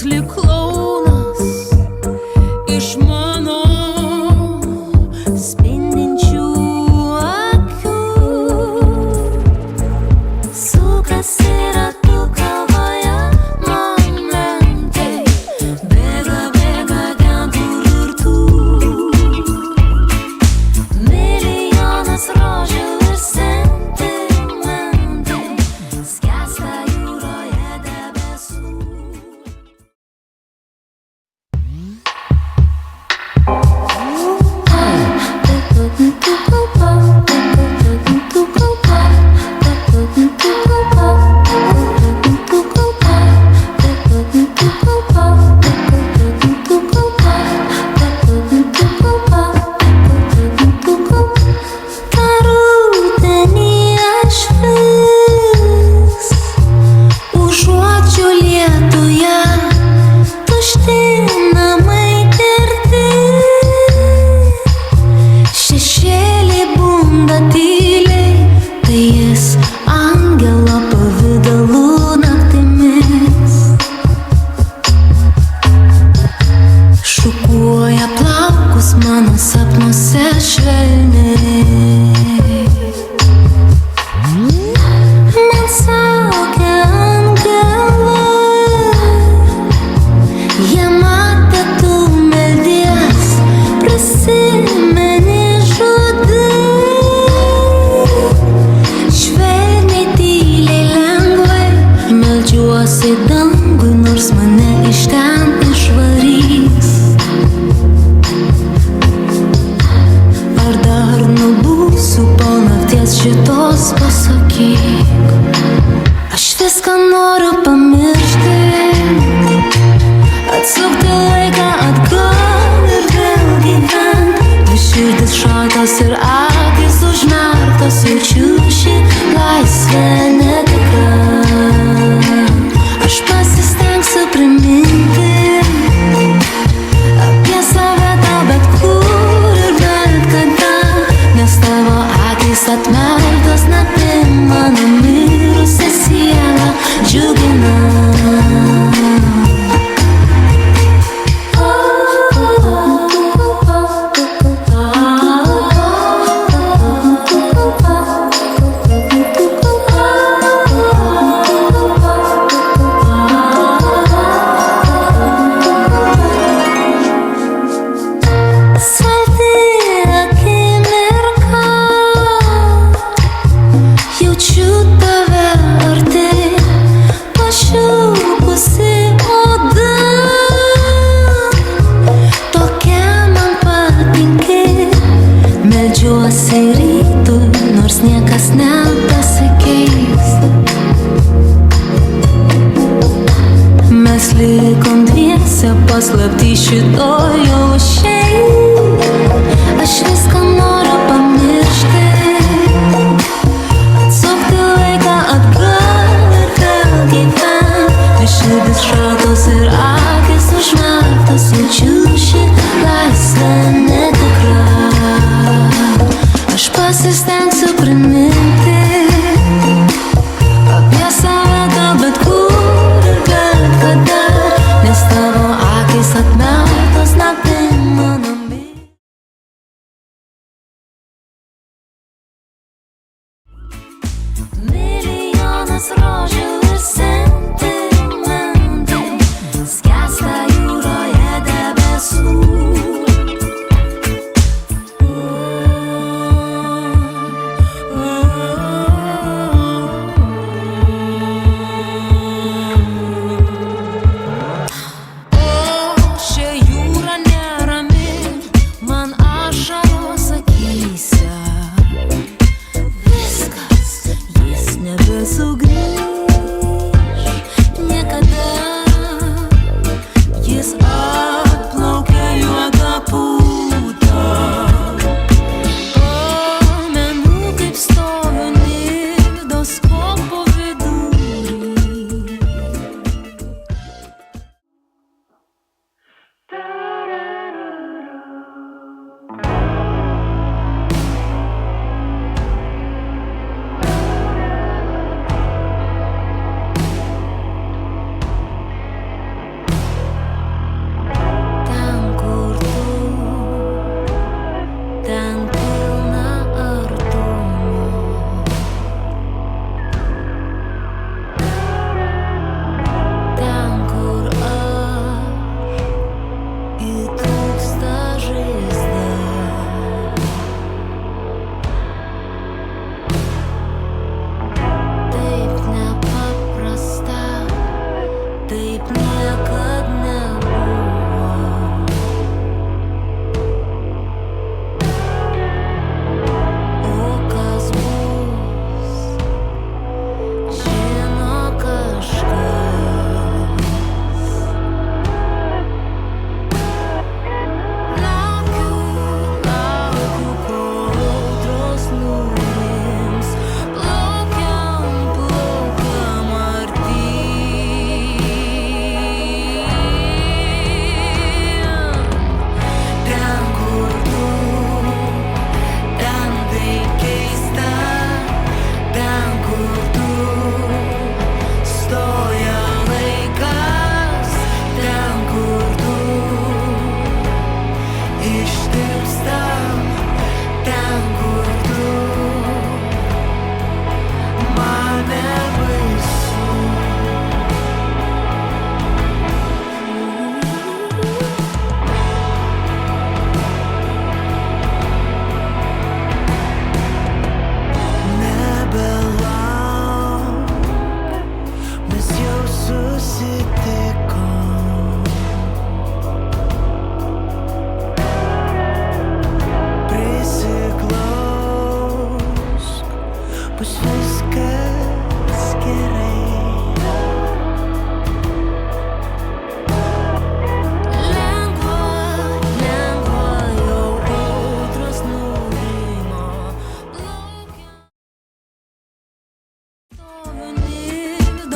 lyg klounas iš mano spindinčių akių. Sukasi ratu galvoje momentai, bėga ten kur ir tu. Milijonas rožių ir sentimentai skęsta jūroje debesų. Užuodžiu lietuje tušti namai tirti, šešėliai bunda tyliai, tai jis angelo pavidalu naktimis. Šukuoja plaukus mano sapnuose švelniai. Man saugia angelai, jie matė tu meldies, prisimeni žudai. Švelniai, tyliai, lengvai meldžiuosi dangui, nors mane iš ten išvarys. Ar dar nubūsiu po nakties šitos, pasakyk. Aš viską noriu pamiršti, atsukti laiką atgal ir vėl gyvent. Dvi širdis šaltos ir akys užmerktos, jaučiu šį laisvę netikrą. Aš pasistengsiu priminti apie save tau bet kur ir bet kada, nes tavo akys atmerktos naktim mano mirusią sielą džiugina. Saldi akimirka, jaučiu tave arti, pašiurpusi oda. Tokia man patinki, meldžiuosi rytui, nors niekas nepasikeis. Mes likom dviese paslapty šitoj jau šiaip. Aš viską noriu pamiršti, atsukti laiką atgal ir vėl gyvent. Dvi širdis šaltos ir akys užmerktos, jaučiu šį laisvę netikrą. Aš pasistengsiu priminti apie save tau bet kur ir bet kada, nes tavo akys atmerktos naktim mano.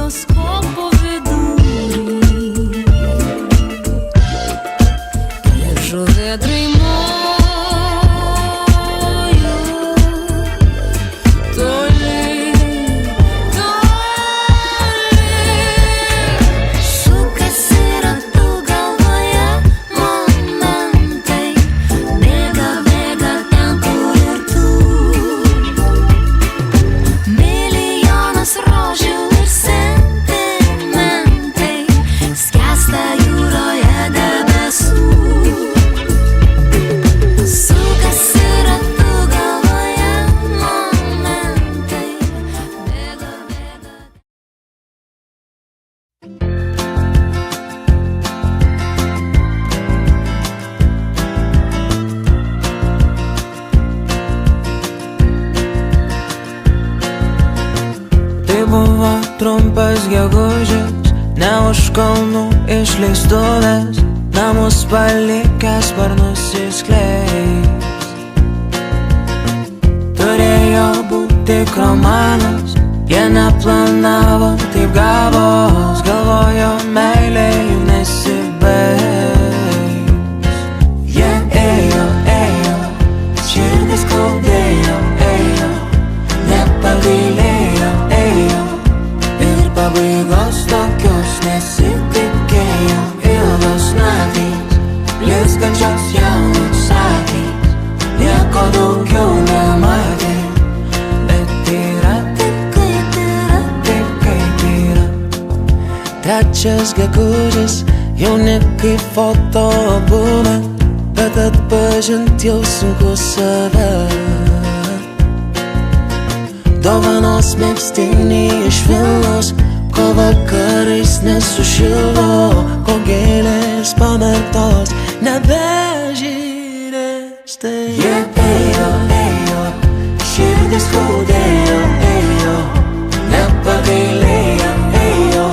kaleidoskopo vidurį ir žuvėdrai moju toli, toli. Sukasi ratu galvoje momentai, bėga, bėga ten, kur ir tu. Milijonas rožių ir sentimentai skęsta jūroje debesų. Sukasi ratu galvoje momentai, bėga, bėga. Tai buvo trumpas gegužis, ne už kalnų išleistuvės, namus palikęs sparnus išskleis. Turėjo būti tik romanas, jie neplanavo, taip gavos, galvojo meilė juk nesibaigs. Jie ėjo, ėjo, širdis skaudėjo, ėjo, nepagailėjo, ėjo, ir pabaigos tokios nesitikėjo. Ilgos naktys, blizgančios jaunos akys, nieko daugiau nematė, bet yra taip kaip yra, taip kaip yra. Trečias gegužis, jauni kaip fotoalbume, bet atpažint jau sunku save. Dovanos megztiniai iš Vilnos, ko vakarais nesušildo, ko gėlės pamerktos nebežydės. Tai jie ėjo, ėjo, širdis skaudėjo, ėjo, nepagailėjo, ėjo,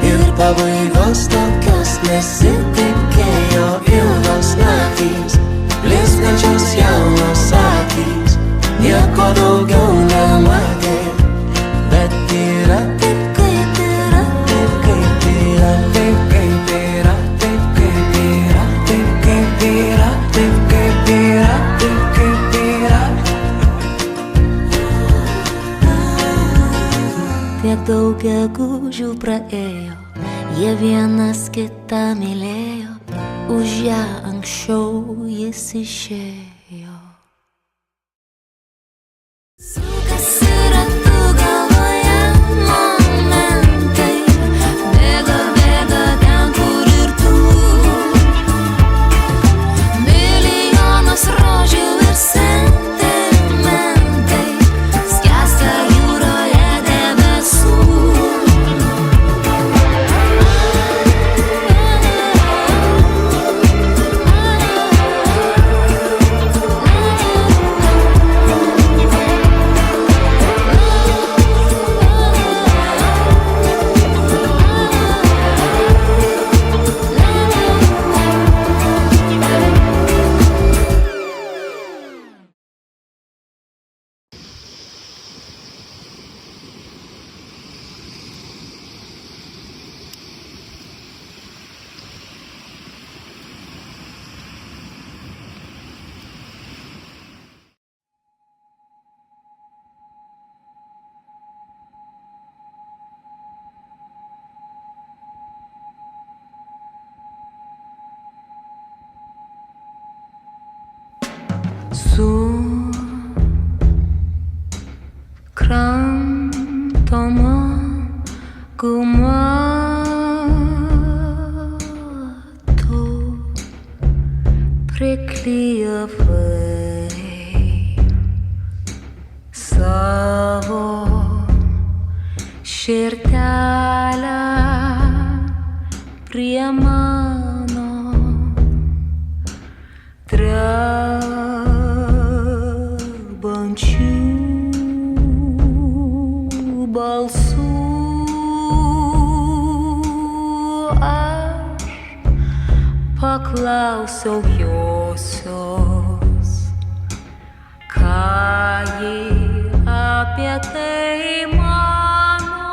ir pabaigos tokios nesitikėjo. Ilgos naktys, blizgančios jaunos akys, nieko daugiau nematė, bet yra taip kaip yra, taip kaip yra, taip kaip yra, taip kaip yra, taip kaip yra, taip kaip yra, taip kaip yra. Tiek daug gegužių praėjo, jie vienas kitą mylėjo, už ją anksčiau jis išėjo. Sukasi ratu galvoje momentai, bėga, bėga ten, kur ir tu. Milijonas rožių ir sentimentai skęsta jūroje debesų. Su krantoma gumatu priklijavai savo širdelę prie mano drebančių balsų. Aš paklausiau josios, ką ji apie tai mano.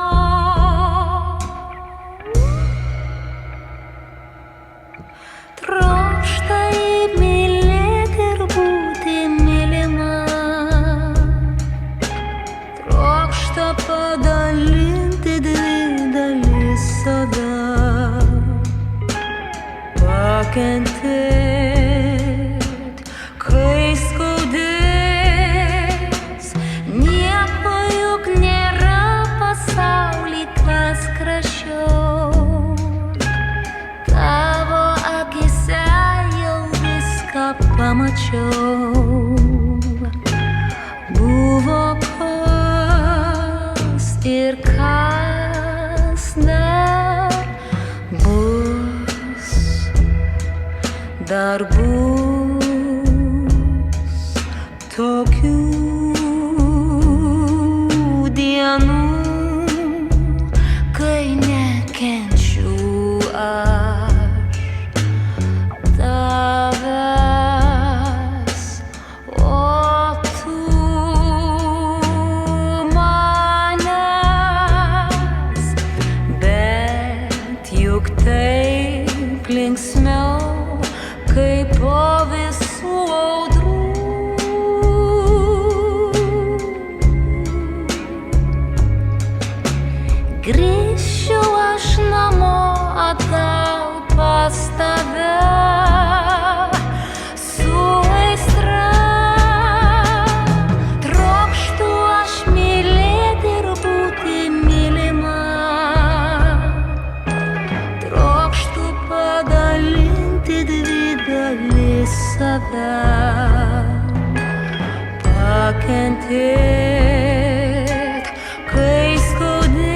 pamačiau. Buvo kas ir kas dar bus, dar bus tokių dienų, kai nekenčiu aš tavęs, o tu manęs, bet juk taip linksmiau, kai po visų audrų. Grįšiu aš namo atgal pas tave su aistra. Trokštu aš mylėti ir būti mylima. Trokštu padalinti dvi dalis save. Pakentėt, kai skaudės.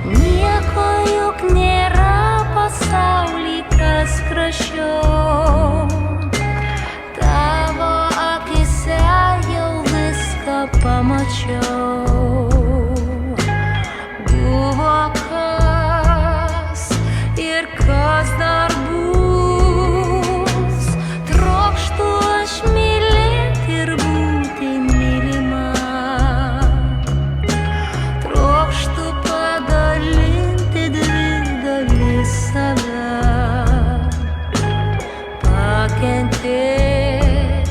Nieko juk nėra pasauly, kas gražiau. Tavo akise jau viską pamačiau. Buvo kas ir kas dar bus. Trokštu aš mylėti ir būti mylima. Trokštu padalinti dvi dalis save. Pakentėt,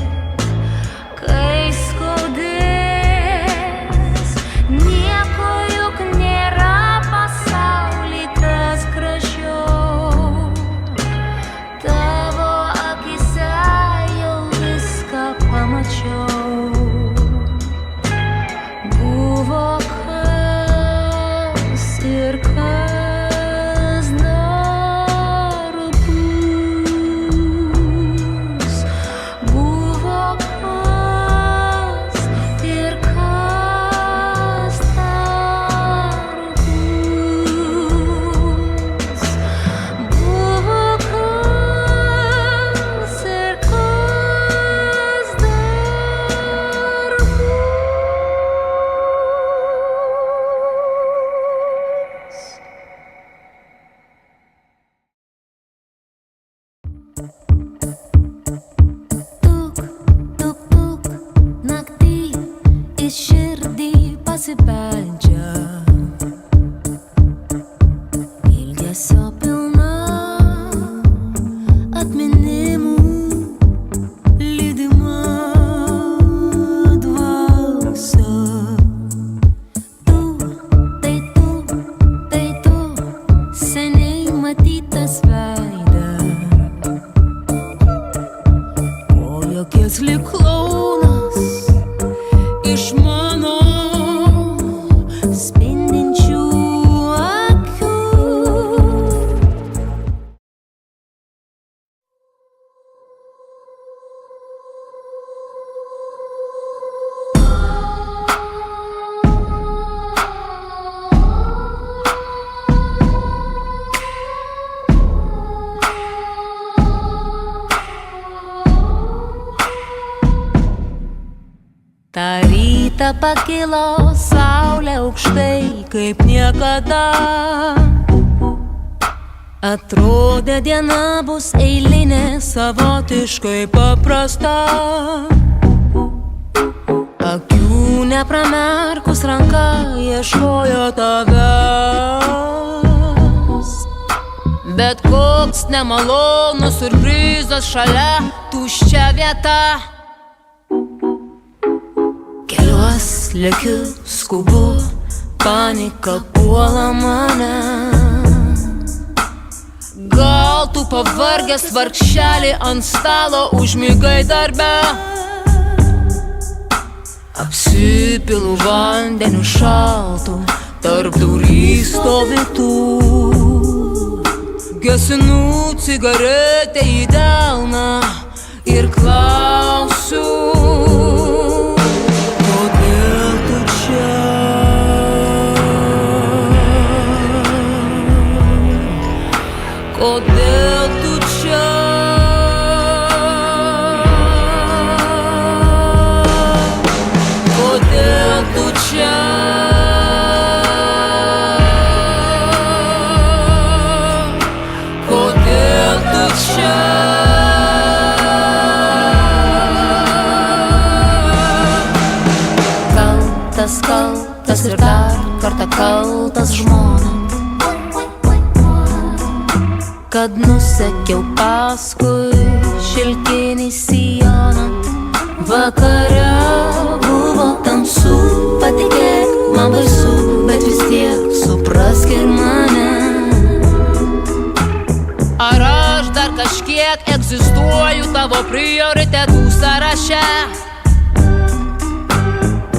kai skaudės. Nieko juk nėra pasauly, kas gražiau. Tavo akise jau viską pamačiau. Buvo kas ir kas dar bus. Buvo kas ir kas dar bus. Buvo kas ir kas dar bus. Tuk, tuk, tuk, naktį į širdį pasibeldžia. Ilgesio pilna atminimų lydima dvasia. Tu, tai tu, seniai matytas veidas. O jokies lyg klounas iš mano spindinčių akių. Ta rytą pakilo saulė aukštai kaip niekada. Atrodė diena bus eilinė, savotiškai paprasta. Akių nepramerkus ranka ieškojo tavęs. Bet koks nemalonus siurprizas šalia, tuščia vieta. Keliuos lėkiu, skubu, panika puola mane. Gal tu pavargęs vargšelį ant stalo užmigai darbe. Apsipilu vandeniu šaltu tarp durys stovitų. Gesinu cigaretę į delną. ir klausiu, kodėl tu čia? kodėl tu čia? Kodėl tu čia? Kodėl tu čia? Kaltas ir dar kartą kaltas žmona, kad nusekiau paskui šilkinį sijoną. Vakare buvo tamsu, patikėk, man baisu, bet vis tiek suprask ir mane. Ar aš dar kažkiek egzistuoju tavo prioritetų sąraše?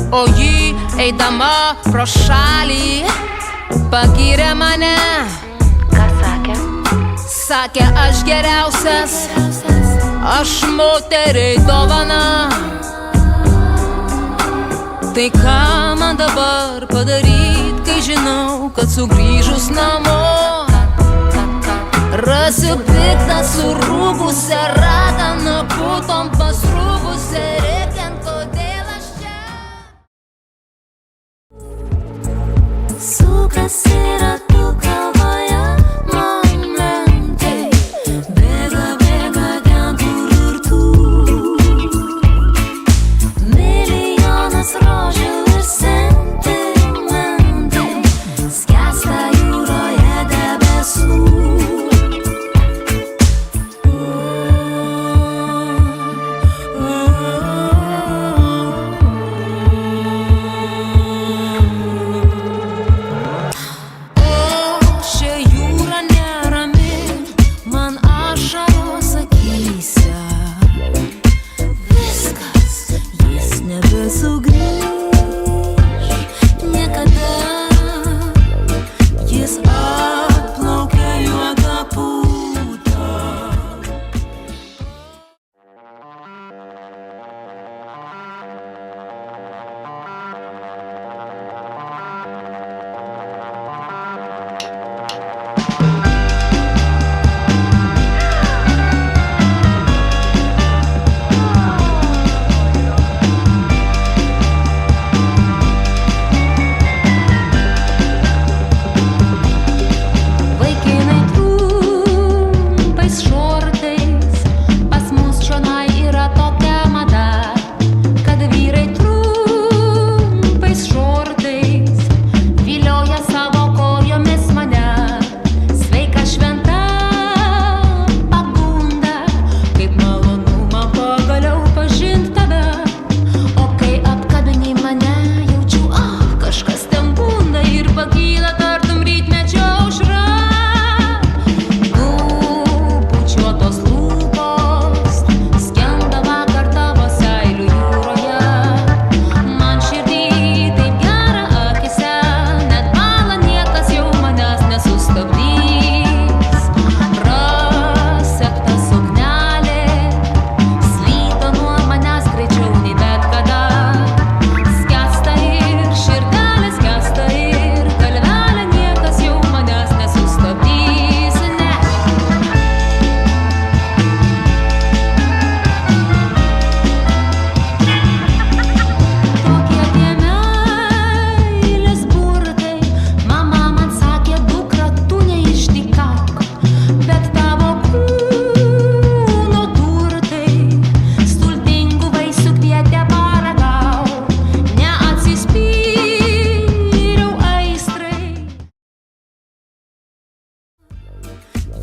O ji, eidama pro šalį, pagyrė mane. Ką sakė? Sakė, aš geriausias, aš moteriai dovana. Tai ką man dabar padaryt, kai žinau, kad sugrįžus namo rasiu piktą surūgusią raganą, putom pasrūgusią rėkiant, kodėl aš čia. Sukasi ratu galvoje momentai, bėga ten kur ir tu. Milijonas rožių ir sentimentai skęsta jūroje debesų.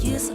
Yes,